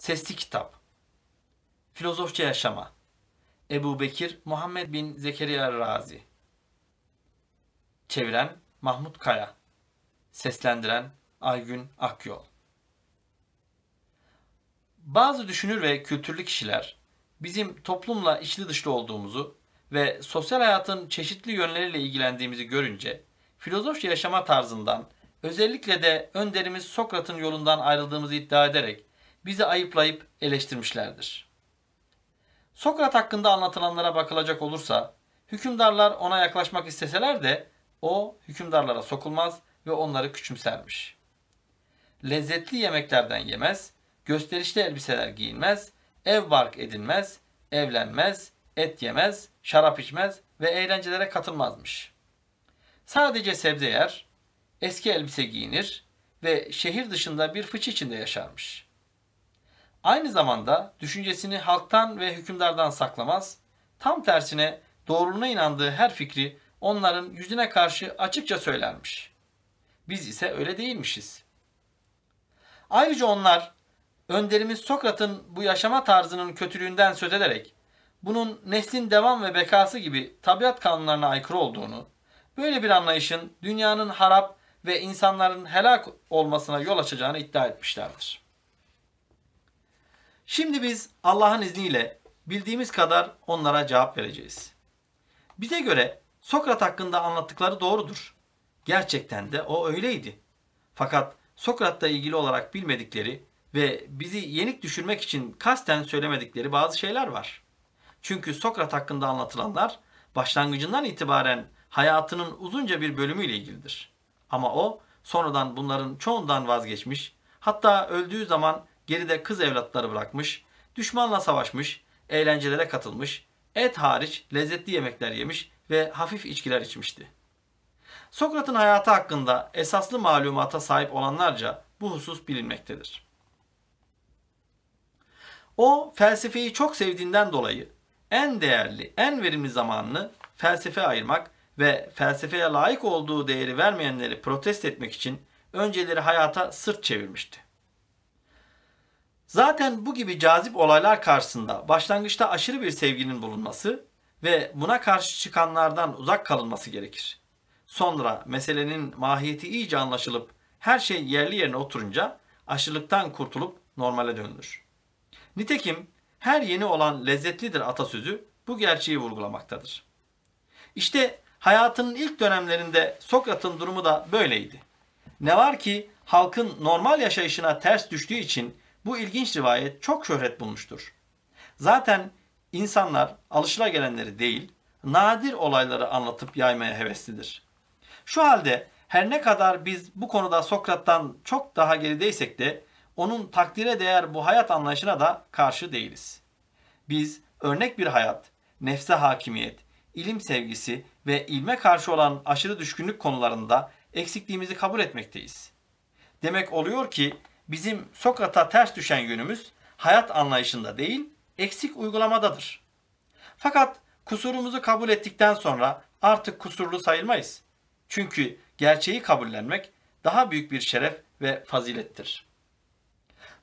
Sesli Kitap, Filozofça Yaşama, Ebu Bekir Muhammed bin Zekeriya Razi. Çeviren Mahmut Kaya. Seslendiren Aygün Akyol. Bazı düşünür ve kültürlü kişiler bizim toplumla içli dışlı olduğumuzu ve sosyal hayatın çeşitli yönleriyle ilgilendiğimizi görünce filozofça yaşama tarzından, özellikle de önderimiz Sokrat'ın yolundan ayrıldığımızı iddia ederek bizi ayıplayıp eleştirmişlerdir. Sokrat hakkında anlatılanlara bakılacak olursa, hükümdarlar ona yaklaşmak isteseler de o hükümdarlara sokulmaz ve onları küçümsermiş. Lezzetli yemeklerden yemez, gösterişli elbiseler giyinmez, ev bark edinmez, evlenmez, et yemez, şarap içmez ve eğlencelere katılmazmış. Sadece sebze yer, eski elbise giyinir ve şehir dışında bir fıçı içinde yaşarmış. Aynı zamanda düşüncesini halktan ve hükümdardan saklamaz, tam tersine doğruluğuna inandığı her fikri onların yüzüne karşı açıkça söylermiş. Biz ise öyle değilmişiz. Ayrıca onlar, önderimiz Sokrat'ın bu yaşama tarzının kötülüğünden söz ederek, bunun neslin devam ve bekası gibi tabiat kanunlarına aykırı olduğunu, böyle bir anlayışın dünyanın harap ve insanların helak olmasına yol açacağını iddia etmişlerdir. Şimdi biz Allah'ın izniyle bildiğimiz kadar onlara cevap vereceğiz. Bize göre Sokrat hakkında anlattıkları doğrudur. Gerçekten de o öyleydi. Fakat Sokrat'la ilgili olarak bilmedikleri ve bizi yenik düşürmek için kasten söylemedikleri bazı şeyler var. Çünkü Sokrat hakkında anlatılanlar başlangıcından itibaren hayatının uzunca bir bölümüyle ilgilidir. Ama o sonradan bunların çoğundan vazgeçmiş, hatta öldüğü zaman geride kız evlatları bırakmış, düşmanla savaşmış, eğlencelere katılmış, et hariç lezzetli yemekler yemiş ve hafif içkiler içmişti. Sokrat'ın hayatı hakkında esaslı malumata sahip olanlarca bu husus bilinmektedir. O felsefeyi çok sevdiğinden dolayı en değerli, en verimli zamanını felsefe ayırmak ve felsefeye layık olduğu değeri vermeyenleri protesto etmek için önceleri hayata sırt çevirmişti. Zaten bu gibi cazip olaylar karşısında başlangıçta aşırı bir sevginin bulunması ve buna karşı çıkanlardan uzak kalınması gerekir. Sonra meselenin mahiyeti iyice anlaşılıp her şey yerli yerine oturunca aşırılıktan kurtulup normale dönülür. Nitekim her yeni olan lezzetlidir atasözü bu gerçeği vurgulamaktadır. İşte hayatının ilk dönemlerinde Sokrat'ın durumu da böyleydi. Ne var ki halkın normal yaşayışına ters düştüğü için bu ilginç rivayet çok şöhret bulmuştur. Zaten insanlar alışılagelenleri değil, nadir olayları anlatıp yaymaya heveslidir. Şu halde her ne kadar biz bu konuda Sokrat'tan çok daha gerideysek de onun takdire değer bu hayat anlayışına da karşı değiliz. Biz örnek bir hayat, nefse hakimiyet, ilim sevgisi ve ilme karşı olan aşırı düşkünlük konularında eksikliğimizi kabul etmekteyiz. Demek oluyor ki bizim Sokrat'a ters düşen yönümüz hayat anlayışında değil, eksik uygulamadadır. Fakat kusurumuzu kabul ettikten sonra artık kusurlu sayılmayız. Çünkü gerçeği kabullenmek daha büyük bir şeref ve fazilettir.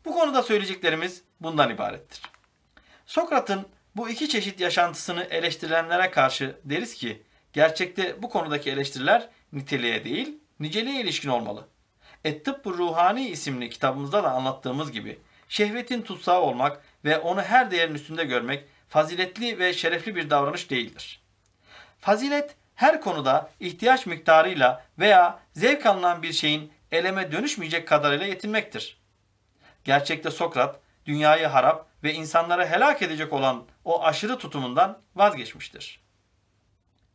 Bu konuda söyleyeceklerimiz bundan ibarettir. Sokrat'ın bu iki çeşit yaşantısını eleştirilenlere karşı deriz ki, gerçekte bu konudaki eleştiriler niteliğe değil, niceliğe ilişkin olmalı. Et-Tıbb-ı Ruhani isimli kitabımızda da anlattığımız gibi, şehvetin tutsağı olmak ve onu her değerin üstünde görmek faziletli ve şerefli bir davranış değildir. Fazilet, her konuda ihtiyaç miktarıyla veya zevk alınan bir şeyin eleme dönüşmeyecek kadarıyla yetinmektir. Gerçekte Sokrat, dünyayı harap ve insanları helak edecek olan o aşırı tutumundan vazgeçmiştir.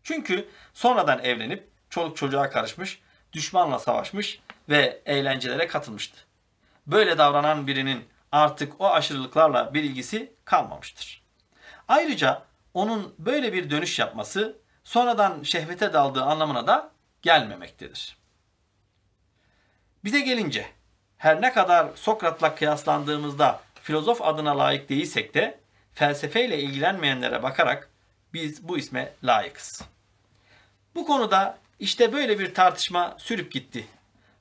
Çünkü sonradan evlenip çoluk çocuğa karışmış, düşmanla savaşmış ve eğlencelere katılmıştı. Böyle davranan birinin artık o aşırılıklarla bir ilgisi kalmamıştır. Ayrıca onun böyle bir dönüş yapması sonradan şehvete daldığı anlamına da gelmemektedir. Bize gelince her ne kadar Sokrat'la kıyaslandığımızda filozof adına layık değilsek de felsefeyle ilgilenmeyenlere bakarak biz bu isme layıkız. Bu konuda işte böyle bir tartışma sürüp gitti.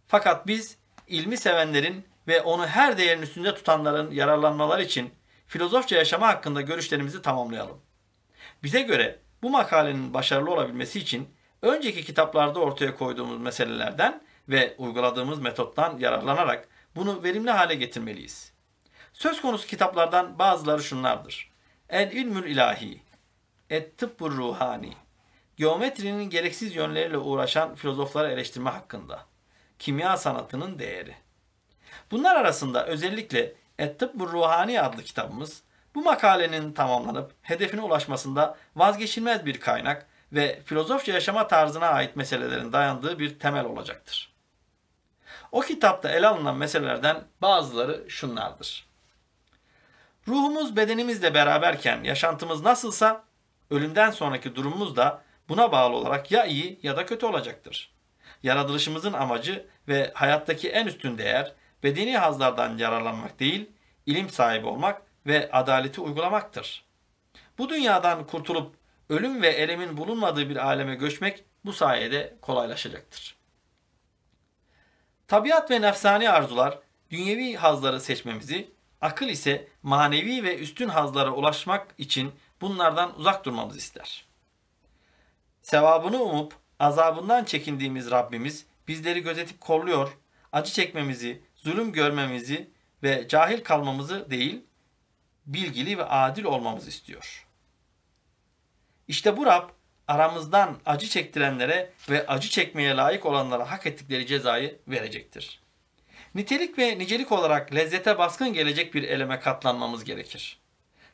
Fakat biz ilmi sevenlerin ve onu her değerin üstünde tutanların yararlanmaları için filozofça yaşama hakkında görüşlerimizi tamamlayalım. Bize göre bu makalenin başarılı olabilmesi için önceki kitaplarda ortaya koyduğumuz meselelerden ve uyguladığımız metottan yararlanarak bunu verimli hale getirmeliyiz. Söz konusu kitaplardan bazıları şunlardır: El-İlmül İlahi, Et-Tıbbur Ruhani, geometrinin gereksiz yönleriyle uğraşan filozofları eleştirme hakkında, kimya sanatının değeri. Bunlar arasında özellikle Et-Tıbbur Ruhani adlı kitabımız, bu makalenin tamamlanıp hedefine ulaşmasında vazgeçilmez bir kaynak ve filozofça yaşama tarzına ait meselelerin dayandığı bir temel olacaktır. O kitapta ele alınan meselelerden bazıları şunlardır: Ruhumuz bedenimizle beraberken yaşantımız nasılsa, ölümden sonraki durumumuz da buna bağlı olarak ya iyi ya da kötü olacaktır. Yaratılışımızın amacı ve hayattaki en üstün değer, bedeni hazlardan yararlanmak değil, ilim sahibi olmak ve adaleti uygulamaktır. Bu dünyadan kurtulup ölüm ve elimin bulunmadığı bir aleme göçmek bu sayede kolaylaşacaktır. Tabiat ve nefsani arzular dünyevi hazları seçmemizi, akıl ise manevi ve üstün hazlara ulaşmak için bunlardan uzak durmamızı ister. Sevabını umup azabından çekindiğimiz Rabbimiz bizleri gözetip kolluyor, acı çekmemizi, zulüm görmemizi ve cahil kalmamızı değil, bilgili ve adil olmamızı istiyor. İşte bu Rab aramızdan acı çektirenlere ve acı çekmeye layık olanlara hak ettikleri cezayı verecektir. Nitelik ve nicelik olarak lezzete baskın gelecek bir eleme katlanmamız gerekir.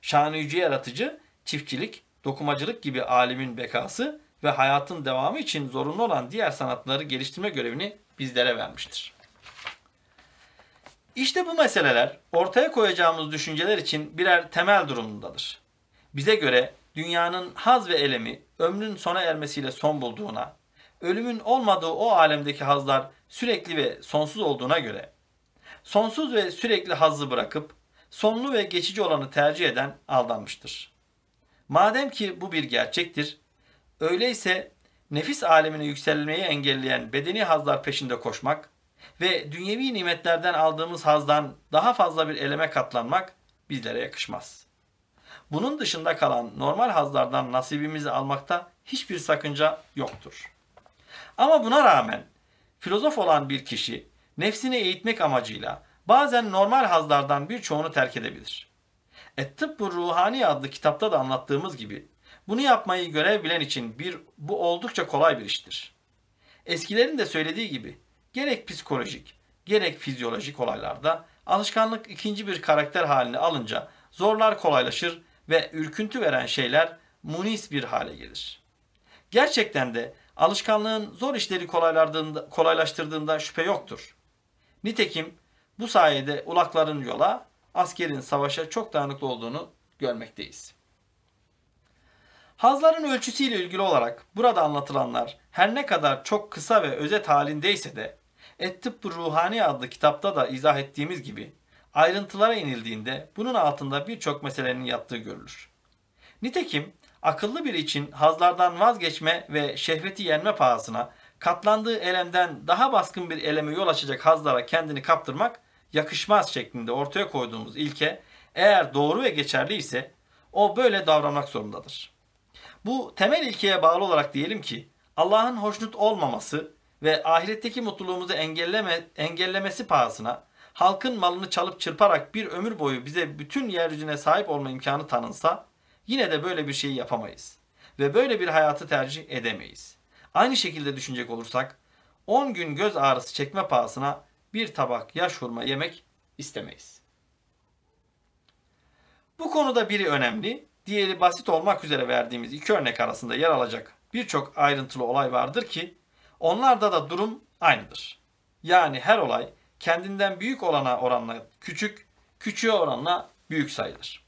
Şan-ı yüce yaratıcı, çiftçilik, dokumacılık gibi alimin bekası ve hayatın devamı için zorunlu olan diğer sanatları geliştirme görevini bizlere vermiştir. İşte bu meseleler ortaya koyacağımız düşünceler için birer temel durumundadır. Bize göre dünyanın haz ve elemi ömrün sona ermesiyle son bulduğuna, ölümün olmadığı o alemdeki hazlar sürekli ve sonsuz olduğuna göre, sonsuz ve sürekli hazzı bırakıp sonlu ve geçici olanı tercih eden aldanmıştır. Madem ki bu bir gerçektir, öyleyse nefis alemine yükselmeyi engelleyen bedeni hazlar peşinde koşmak ve dünyevi nimetlerden aldığımız hazdan daha fazla bir eleme katlanmak bizlere yakışmaz. Bunun dışında kalan normal hazlardan nasibimizi almakta hiçbir sakınca yoktur. Ama buna rağmen filozof olan bir kişi nefsini eğitmek amacıyla bazen normal hazlardan birçoğunu terk edebilir. Et-Tıbbur Ruhani adlı kitapta da anlattığımız gibi bunu yapmayı görev bilen için bu oldukça kolay bir iştir. Eskilerin de söylediği gibi gerek psikolojik gerek fizyolojik olaylarda alışkanlık ikinci bir karakter halini alınca zorlar kolaylaşır ve ürküntü veren şeyler munis bir hale gelir. Gerçekten de alışkanlığın zor işleri kolaylaştırdığında şüphe yoktur. Nitekim bu sayede ulakların yola, askerin savaşa çok dayanıklı olduğunu görmekteyiz. Hazların ölçüsüyle ilgili olarak burada anlatılanlar her ne kadar çok kısa ve özet halindeyse de Et-Tıbbur Ruhani adlı kitapta da izah ettiğimiz gibi ayrıntılara inildiğinde bunun altında birçok meselenin yattığı görülür. Nitekim akıllı biri için hazlardan vazgeçme ve şehveti yenme pahasına katlandığı elemden daha baskın bir eleme yol açacak hazlara kendini kaptırmak yakışmaz şeklinde ortaya koyduğumuz ilke eğer doğru ve geçerli ise o böyle davranmak zorundadır. Bu temel ilkeye bağlı olarak diyelim ki Allah'ın hoşnut olmaması ve ahiretteki mutluluğumuzu engellemesi pahasına halkın malını çalıp çırparak bir ömür boyu bize bütün yeryüzüne sahip olma imkanı tanınsa yine de böyle bir şeyi yapamayız ve böyle bir hayatı tercih edemeyiz. Aynı şekilde düşünecek olursak 10 gün göz ağrısı çekme pahasına bir tabak yaş hurma yemek istemeyiz. Bu konuda biri önemli, diğeri basit olmak üzere verdiğimiz iki örnek arasında yer alacak birçok ayrıntılı olay vardır ki onlarda da durum aynıdır. Yani her olay kendinden büyük olana oranla küçük, küçüğe oranla büyük sayılır.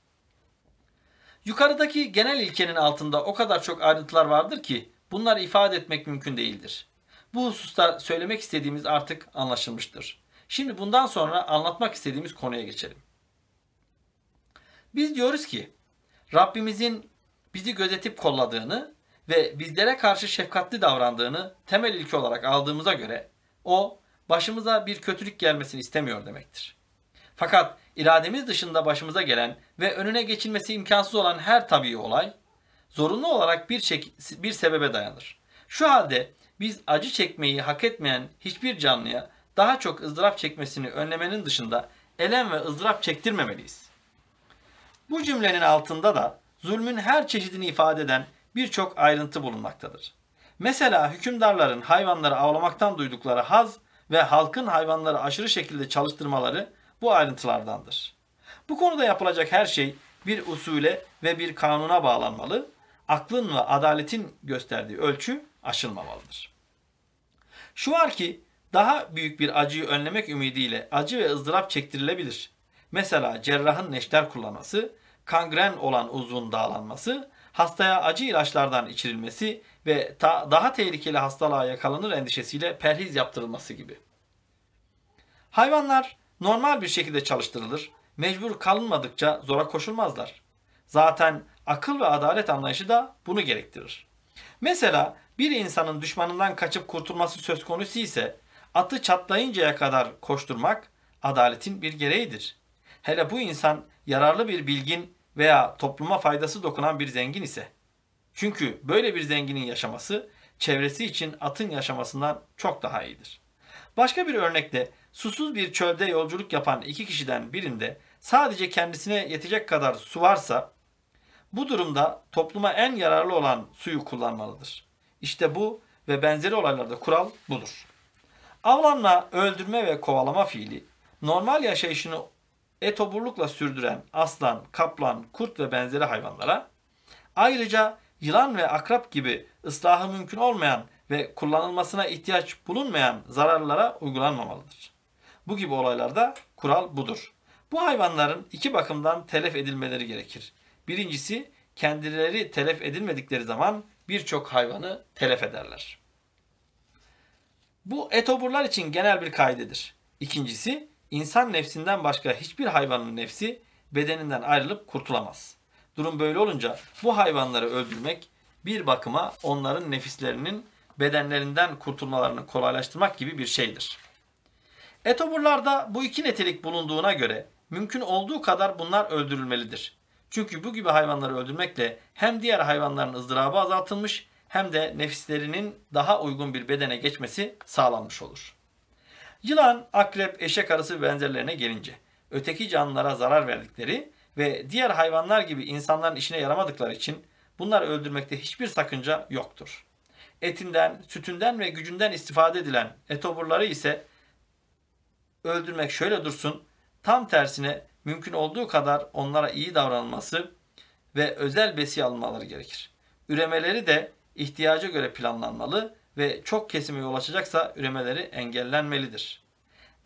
Yukarıdaki genel ilkenin altında o kadar çok ayrıntılar vardır ki bunları ifade etmek mümkün değildir. Bu hususta söylemek istediğimiz artık anlaşılmıştır. Şimdi bundan sonra anlatmak istediğimiz konuya geçelim. Biz diyoruz ki Rabbimizin bizi gözetip kolladığını ve bizlere karşı şefkatli davrandığını temel ilke olarak aldığımıza göre o başımıza bir kötülük gelmesini istemiyor demektir. Fakat irademiz dışında başımıza gelen ve önüne geçilmesi imkansız olan her tabii olay zorunlu olarak bir sebebe dayanır. Şu halde biz acı çekmeyi hak etmeyen hiçbir canlıya daha çok ızdırap çekmesini önlemenin dışında elem ve ızdırap çektirmemeliyiz. Bu cümlenin altında da zulmün her çeşidini ifade eden birçok ayrıntı bulunmaktadır. Mesela hükümdarların hayvanları avlamaktan duydukları haz ve halkın hayvanları aşırı şekilde çalıştırmaları bu ayrıntılardandır. Bu konuda yapılacak her şey bir usule ve bir kanuna bağlanmalı, aklın ve adaletin gösterdiği ölçü aşılmamalıdır. Şu var ki daha büyük bir acıyı önlemek ümidiyle acı ve ızdırap çektirilebilir. Mesela cerrahın neşter kullanması, kangren olan uzvun dağlanması, hastaya acı ilaçlardan içirilmesi ve daha tehlikeli hastalığa yakalanır endişesiyle perhiz yaptırılması gibi. Hayvanlar normal bir şekilde çalıştırılır, mecbur kalınmadıkça zora koşulmazlar. Zaten akıl ve adalet anlayışı da bunu gerektirir. Mesela bir insanın düşmanından kaçıp kurtulması söz konusu ise atı çatlayıncaya kadar koşturmak adaletin bir gereğidir. Hele bu insan yararlı bir bilgin veya topluma faydası dokunan bir zengin ise. Çünkü böyle bir zenginin yaşaması çevresi için atın yaşamasından çok daha iyidir. Başka bir örnekte susuz bir çölde yolculuk yapan iki kişiden birinde sadece kendisine yetecek kadar su varsa bu durumda topluma en yararlı olan suyu kullanmalıdır. İşte bu ve benzeri olaylarda kural budur. Avlanma, öldürme ve kovalama fiili normal yaşayışını etoburlukla sürdüren aslan, kaplan, kurt ve benzeri hayvanlara, ayrıca yılan ve akrep gibi ıslahı mümkün olmayan ve kullanılmasına ihtiyaç bulunmayan zararlara uygulanmamalıdır. Bu gibi olaylarda kural budur. Bu hayvanların iki bakımdan telef edilmeleri gerekir. Birincisi, kendileri telef edilmedikleri zaman birçok hayvanı telef ederler. Bu etoburlar için genel bir kaidedir. İkincisi, insan nefsinden başka hiçbir hayvanın nefsi bedeninden ayrılıp kurtulamaz. Durum böyle olunca bu hayvanları öldürmek bir bakıma onların nefislerinin bedenlerinden kurtulmalarını kolaylaştırmak gibi bir şeydir. Etoburlarda bu iki nitelik bulunduğuna göre mümkün olduğu kadar bunlar öldürülmelidir. Çünkü bu gibi hayvanları öldürmekle hem diğer hayvanların ızdırabı azaltılmış hem de nefislerinin daha uygun bir bedene geçmesi sağlanmış olur. Yılan, akrep, eşek arısı benzerlerine gelince öteki canlılara zarar verdikleri ve diğer hayvanlar gibi insanların işine yaramadıkları için bunları öldürmekte hiçbir sakınca yoktur. Etinden, sütünden ve gücünden istifade edilen etoburları ise öldürmek şöyle dursun, tam tersine mümkün olduğu kadar onlara iyi davranılması ve özel besi alınmaları gerekir. Üremeleri de ihtiyaca göre planlanmalı ve çok kesime yol açacaksa üremeleri engellenmelidir.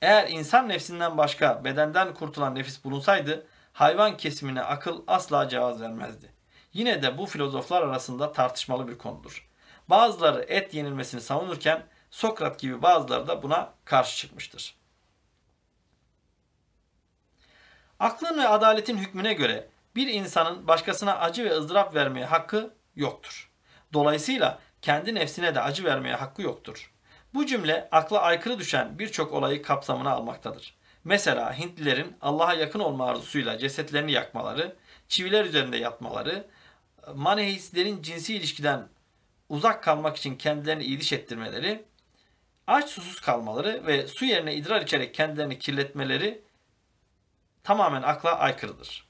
Eğer insan nefsinden başka bedenden kurtulan nefis bulunsaydı, hayvan kesimine akıl asla cevaz vermezdi. Yine de bu filozoflar arasında tartışmalı bir konudur. Bazıları et yenilmesini savunurken Sokrat gibi bazıları da buna karşı çıkmıştır. Aklın ve adaletin hükmüne göre bir insanın başkasına acı ve ızdırap vermeye hakkı yoktur. Dolayısıyla kendi nefsine de acı vermeye hakkı yoktur. Bu cümle akla aykırı düşen birçok olayı kapsamına almaktadır. Mesela Hintlilerin Allah'a yakın olma arzusuyla cesetlerini yakmaları, çiviler üzerinde yatmaları, Maneheistlerin cinsi ilişkiden uzak kalmak için kendilerini iyiliş ettirmeleri, aç susuz kalmaları ve su yerine idrar içerek kendilerini kirletmeleri tamamen akla aykırıdır.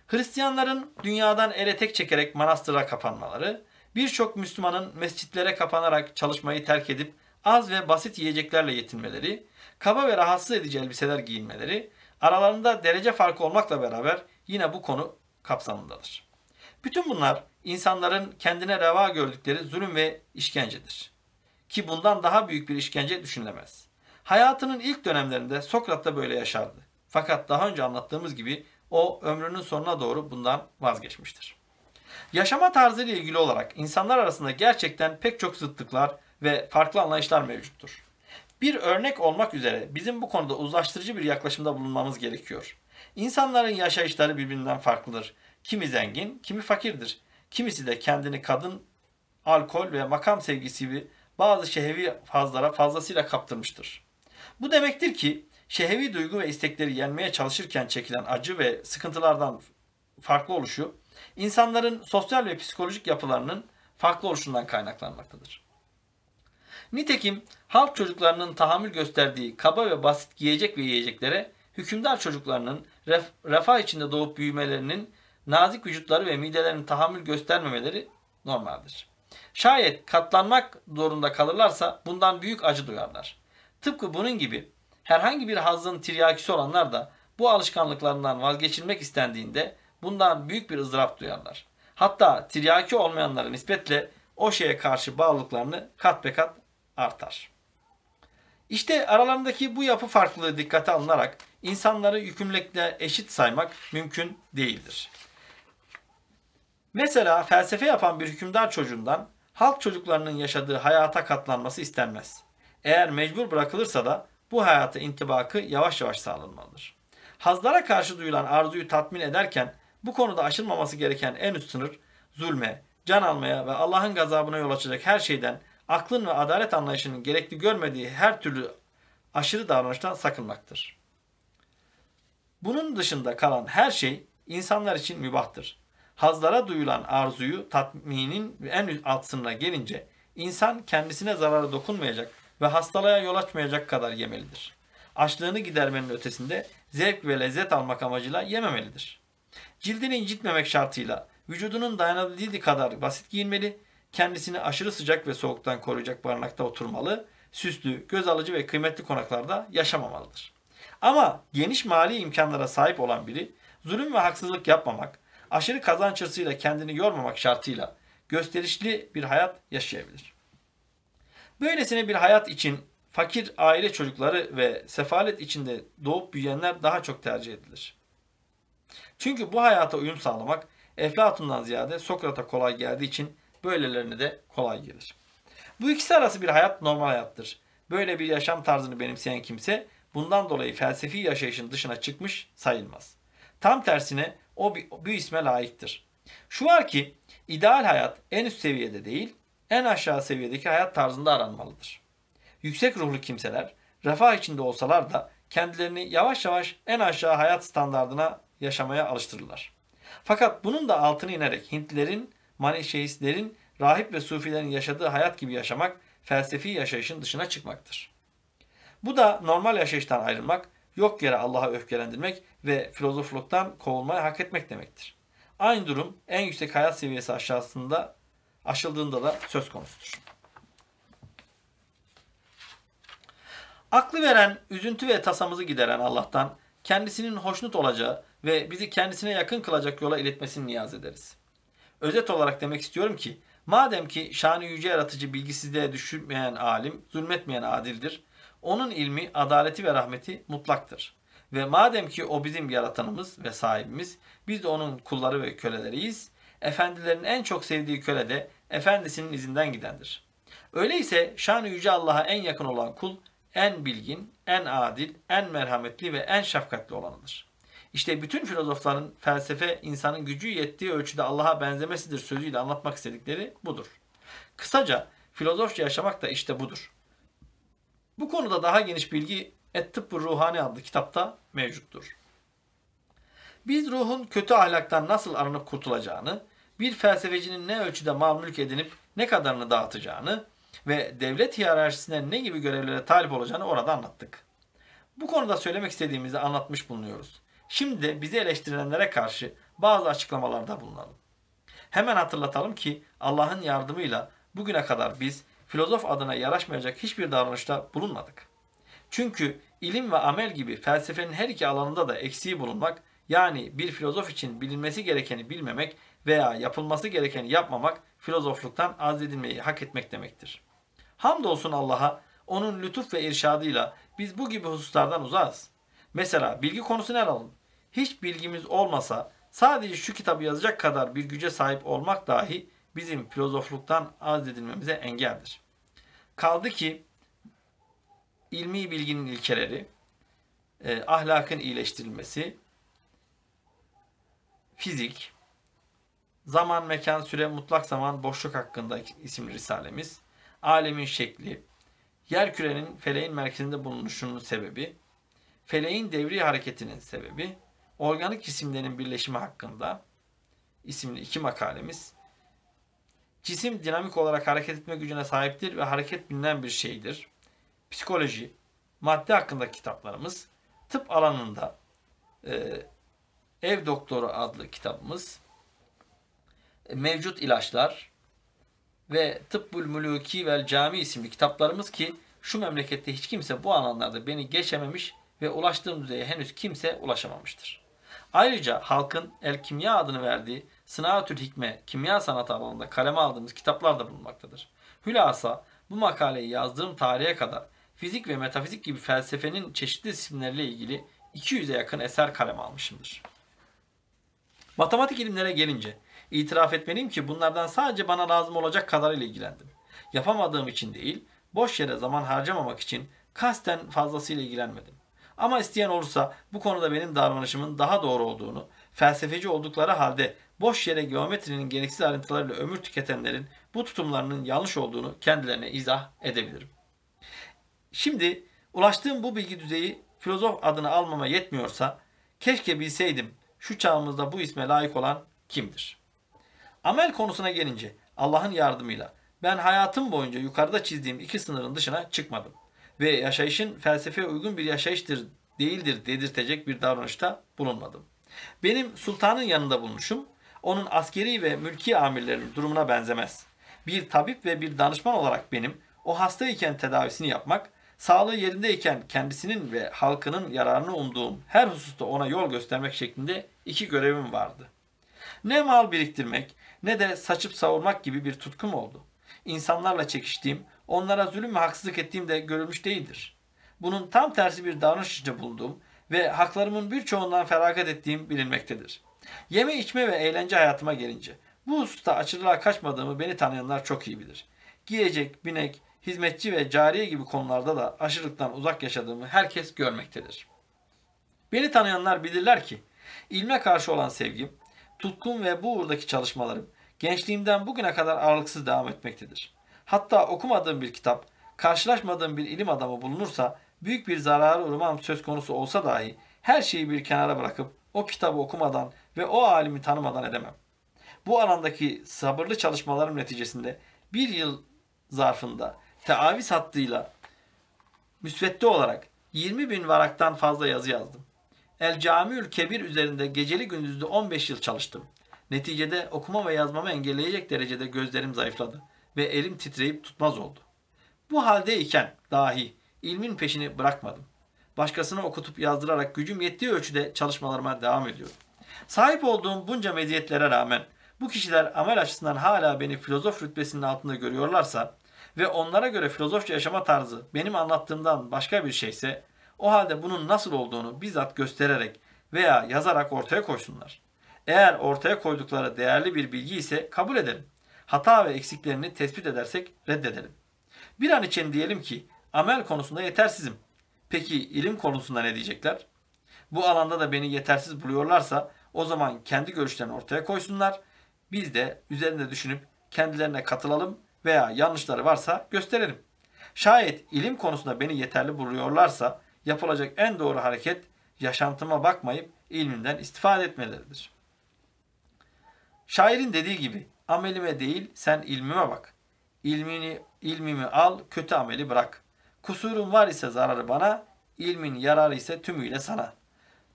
Hristiyanların dünyadan ele tek çekerek manastıra kapanmaları, birçok Müslümanın mescitlere kapanarak çalışmayı terk edip az ve basit yiyeceklerle yetinmeleri, kaba ve rahatsız edici elbiseler giyinmeleri, aralarında derece farkı olmakla beraber yine bu konu kapsamındadır. Bütün bunlar insanların kendine reva gördükleri zulüm ve işkencedir. Ki bundan daha büyük bir işkence düşünülemez. Hayatının ilk dönemlerinde Sokrat da böyle yaşardı. Fakat daha önce anlattığımız gibi o ömrünün sonuna doğru bundan vazgeçmiştir. Yaşama tarzı ile ilgili olarak insanlar arasında gerçekten pek çok zıtlıklar ve farklı anlayışlar mevcuttur. Bir örnek olmak üzere bizim bu konuda uzlaştırıcı bir yaklaşımda bulunmamız gerekiyor. İnsanların yaşayışları birbirinden farklıdır. Kimi zengin, kimi fakirdir. Kimisi de kendini kadın, alkol ve makam sevgisi gibi bazı şehvi hazlara fazlasıyla kaptırmıştır. Bu demektir ki şehvi duygu ve istekleri yenmeye çalışırken çekilen acı ve sıkıntılardan farklı oluşu, insanların sosyal ve psikolojik yapılarının farklı oluşundan kaynaklanmaktadır. Nitekim halk çocuklarının tahammül gösterdiği kaba ve basit giyecek ve yiyeceklere, hükümdar çocuklarının refah içinde doğup büyümelerinin nazik vücutları ve midelerinin tahammül göstermemeleri normaldir. Şayet katlanmak zorunda kalırlarsa bundan büyük acı duyarlar. Tıpkı bunun gibi herhangi bir hazzın tiryakisi olanlar da bu alışkanlıklarından vazgeçilmek istendiğinde bundan büyük bir ızdırap duyarlar. Hatta tiryaki olmayanlara nispetle o şeye karşı bağlılıklarını kat be kat artar. İşte aralarındaki bu yapı farklılığı dikkate alınarak insanları yükümlülükle eşit saymak mümkün değildir. Mesela felsefe yapan bir hükümdar çocuğundan halk çocuklarının yaşadığı hayata katlanması istenmez. Eğer mecbur bırakılırsa da bu hayata intibakı yavaş yavaş sağlanmalıdır. Hazlara karşı duyulan arzuyu tatmin ederken bu konuda aşılmaması gereken en üst sınır zulme, can almaya ve Allah'ın gazabına yol açacak her şeyden aklın ve adalet anlayışının gerekli görmediği her türlü aşırı davranıştan sakınmaktır. Bunun dışında kalan her şey insanlar için mübahtır. Hazlara duyulan arzuyu tatminin en alt sınırına gelince insan kendisine zararı dokunmayacak ve hastalığa yol açmayacak kadar yemelidir. Açlığını gidermenin ötesinde zevk ve lezzet almak amacıyla yememelidir. Cildini incitmemek şartıyla vücudunun dayanabildiği kadar basit giyinmeli, kendisini aşırı sıcak ve soğuktan koruyacak barınakta oturmalı, süslü, göz alıcı ve kıymetli konaklarda yaşamamalıdır. Ama geniş mali imkanlara sahip olan biri, zulüm ve haksızlık yapmamak, aşırı kazanç hırsıyla kendini yormamak şartıyla gösterişli bir hayat yaşayabilir. Böylesine bir hayat için fakir aile çocukları ve sefalet içinde doğup büyüyenler daha çok tercih edilir. Çünkü bu hayata uyum sağlamak Eflatun'dan ziyade Sokrat'a kolay geldiği için böylelerine de kolay gelir. Bu ikisi arası bir hayat normal hayattır. Böyle bir yaşam tarzını benimseyen kimse bundan dolayı felsefi yaşayışın dışına çıkmış sayılmaz. Tam tersine o bu isme layıktır. Şu var ki ideal hayat en üst seviyede değil, en aşağı seviyedeki hayat tarzında aranmalıdır. Yüksek ruhlu kimseler refah içinde olsalar da kendilerini yavaş yavaş en aşağı hayat standardına yaşamaya alıştırırlar. Fakat bunun da altını inerek Hintlilerin, Manişeistlerin, rahip ve sufilerin yaşadığı hayat gibi yaşamak felsefi yaşayışın dışına çıkmaktır. Bu da normal yaşayıştan ayrılmak, yok yere Allah'a öfkelendirmek ve filozofluktan kovulmayı hak etmek demektir. Aynı durum en yüksek hayat seviyesi aşağısında aşıldığında da söz konusudur. Aklı veren, üzüntü ve tasamızı gideren Allah'tan kendisinin hoşnut olacağı ve bizi kendisine yakın kılacak yola iletmesini niyaz ederiz. Özet olarak demek istiyorum ki, madem ki şanı yüce yaratıcı bilgisizliğe düşürmeyen alim, zulmetmeyen adildir, onun ilmi, adaleti ve rahmeti mutlaktır. Ve madem ki o bizim yaratanımız ve sahibimiz, biz de onun kulları ve köleleriyiz, efendilerin en çok sevdiği köle de efendisinin izinden gidendir. Öyleyse şanı yüce Allah'a en yakın olan kul, en bilgin, en adil, en merhametli ve en şefkatli olanıdır. İşte bütün filozofların felsefe insanın gücü yettiği ölçüde Allah'a benzemesidir sözüyle anlatmak istedikleri budur. Kısaca filozofça yaşamak da işte budur. Bu konuda daha geniş bilgi Et-Tıbbı Ruhani adlı kitapta mevcuttur. Biz ruhun kötü ahlaktan nasıl arınıp kurtulacağını, bir felsefecinin ne ölçüde mal mülk edinip ne kadarını dağıtacağını ve devlet hiyerarşisine ne gibi görevlere talip olacağını orada anlattık. Bu konuda söylemek istediğimizi anlatmış bulunuyoruz. Şimdi de bizi eleştirilenlere karşı bazı açıklamalarda bulunalım. Hemen hatırlatalım ki Allah'ın yardımıyla bugüne kadar biz filozof adına yaraşmayacak hiçbir davranışta bulunmadık. Çünkü ilim ve amel gibi felsefenin her iki alanında da eksiği bulunmak, yani bir filozof için bilinmesi gerekeni bilmemek veya yapılması gerekeni yapmamak filozofluktan azledilmeyi hak etmek demektir. Hamdolsun Allah'a, onun lütuf ve irşadıyla biz bu gibi hususlardan uzağız. Mesela bilgi konusunu ele alın. Hiç bilgimiz olmasa sadece şu kitabı yazacak kadar bir güce sahip olmak dahi bizim filozofluktan azledilmemize engeldir. Kaldı ki ilmi bilginin ilkeleri, ahlakın iyileştirilmesi, fizik, zaman, mekan, süre, mutlak zaman, boşluk hakkında isimli risalemiz, alemin şekli, Yerkürenin feleğin merkezinde bulunuşunun sebebi, feleğin devri hareketinin sebebi, organik cisimlerin birleşimi hakkında isimli 2 makalemiz, cisim dinamik olarak hareket etme gücüne sahiptir ve hareket bilinen bir şeydir. Psikoloji, madde hakkındaki kitaplarımız, tıp alanında Ev Doktoru adlı kitabımız, Mevcut ilaçlar ve Tıbbul Muluki vel Cami isimli kitaplarımız ki şu memlekette hiç kimse bu alanlarda beni geçememiş ve ulaştığım düzeye henüz kimse ulaşamamıştır. Ayrıca halkın El Kimya adını verdiği Sınaatül Hikme kimya sanatı alanında kaleme aldığımız kitaplar da bulunmaktadır. Hülasa bu makaleyi yazdığım tarihe kadar fizik ve metafizik gibi felsefenin çeşitli isimleriyle ilgili 200'e yakın eser kaleme almışımdır. Matematik ilimlere gelince itiraf etmeliyim ki bunlardan sadece bana lazım olacak kadarıyla ilgilendim. Yapamadığım için değil, boş yere zaman harcamamak için kasten fazlasıyla ilgilenmedim. Ama isteyen olursa bu konuda benim davranışımın daha doğru olduğunu, felsefeci oldukları halde boş yere geometrinin gereksiz ayrıntılarıyla ömür tüketenlerin bu tutumlarının yanlış olduğunu kendilerine izah edebilirim. Şimdi ulaştığım bu bilgi düzeyi filozof adını almama yetmiyorsa, keşke bilseydim şu çağımızda bu isme layık olan kimdir? Amel konusuna gelince Allah'ın yardımıyla ben hayatım boyunca yukarıda çizdiğim 2 sınırın dışına çıkmadım. Ve yaşayışın felsefeye uygun bir yaşayıştır değildir dedirtecek bir davranışta bulunmadım. Benim sultanın yanında bulunuşum, onun askeri ve mülki amirlerinin durumuna benzemez. Bir tabip ve bir danışman olarak benim, o hastayken tedavisini yapmak, sağlığı yerindeyken kendisinin ve halkının yararını umduğum her hususta ona yol göstermek şeklinde 2 görevim vardı. Ne mal biriktirmek ne de saçıp savurmak gibi bir tutkum oldu. İnsanlarla çekiştiğim, onlara zulüm ve haksızlık ettiğim de görülmüş değildir. Bunun tam tersi bir davranış içinde bulunduğum ve haklarımın birçoğundan feragat ettiğim bilinmektedir. Yeme içme ve eğlence hayatıma gelince bu hususta açırlığa kaçmadığımı beni tanıyanlar çok iyi bilir. Giyecek, binek, hizmetçi ve cariye gibi konularda da aşırılıktan uzak yaşadığımı herkes görmektedir. Beni tanıyanlar bilirler ki ilme karşı olan sevgim, tutkum ve bu uğurdaki çalışmalarım gençliğimden bugüne kadar aralıksız devam etmektedir. Hatta okumadığım bir kitap, karşılaşmadığım bir ilim adamı bulunursa, büyük bir zararı uğramam söz konusu olsa dahi her şeyi bir kenara bırakıp o kitabı okumadan ve o alimi tanımadan edemem. Bu alandaki sabırlı çalışmalarım neticesinde bir yıl zarfında teaviz hattıyla müsvedde olarak 20.000 varaktan fazla yazı yazdım. El Camiül Kebir üzerinde geceli gündüzlü 15 yıl çalıştım. Neticede okuma ve yazmamı engelleyecek derecede gözlerim zayıfladı ve elim titreyip tutmaz oldu. Bu haldeyken dahi ilmin peşini bırakmadım. Başkasına okutup yazdırarak gücüm yettiği ölçüde çalışmalarıma devam ediyorum. Sahip olduğum bunca meziyetlere rağmen bu kişiler amel açısından hala beni filozof rütbesinin altında görüyorlarsa ve onlara göre filozofça yaşama tarzı benim anlattığımdan başka bir şeyse, o halde bunun nasıl olduğunu bizzat göstererek veya yazarak ortaya koysunlar. Eğer ortaya koydukları değerli bir bilgi ise kabul edelim. Hata ve eksiklerini tespit edersek reddedelim. Bir an için diyelim ki amel konusunda yetersizim. Peki ilim konusunda ne diyecekler? Bu alanda da beni yetersiz buluyorlarsa o zaman kendi görüşlerini ortaya koysunlar. Biz de üzerinde düşünüp kendilerine katılalım veya yanlışları varsa gösterelim. Şayet ilim konusunda beni yeterli buluyorlarsa yapılacak en doğru hareket yaşantıma bakmayıp ilminden istifade etmeleridir. Şairin dediği gibi amelime değil sen ilmime bak. İlmimi al, kötü ameli bırak. Kusurum var ise zararı bana, ilmin yararı ise tümüyle sana.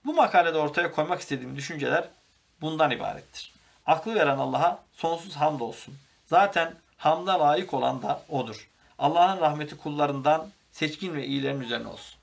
Bu makalede ortaya koymak istediğim düşünceler bundan ibarettir. Aklı veren Allah'a sonsuz hamd olsun. Zaten hamda layık olan da O'dur. Allah'ın rahmeti kullarından seçkin ve iyilerin üzerine olsun.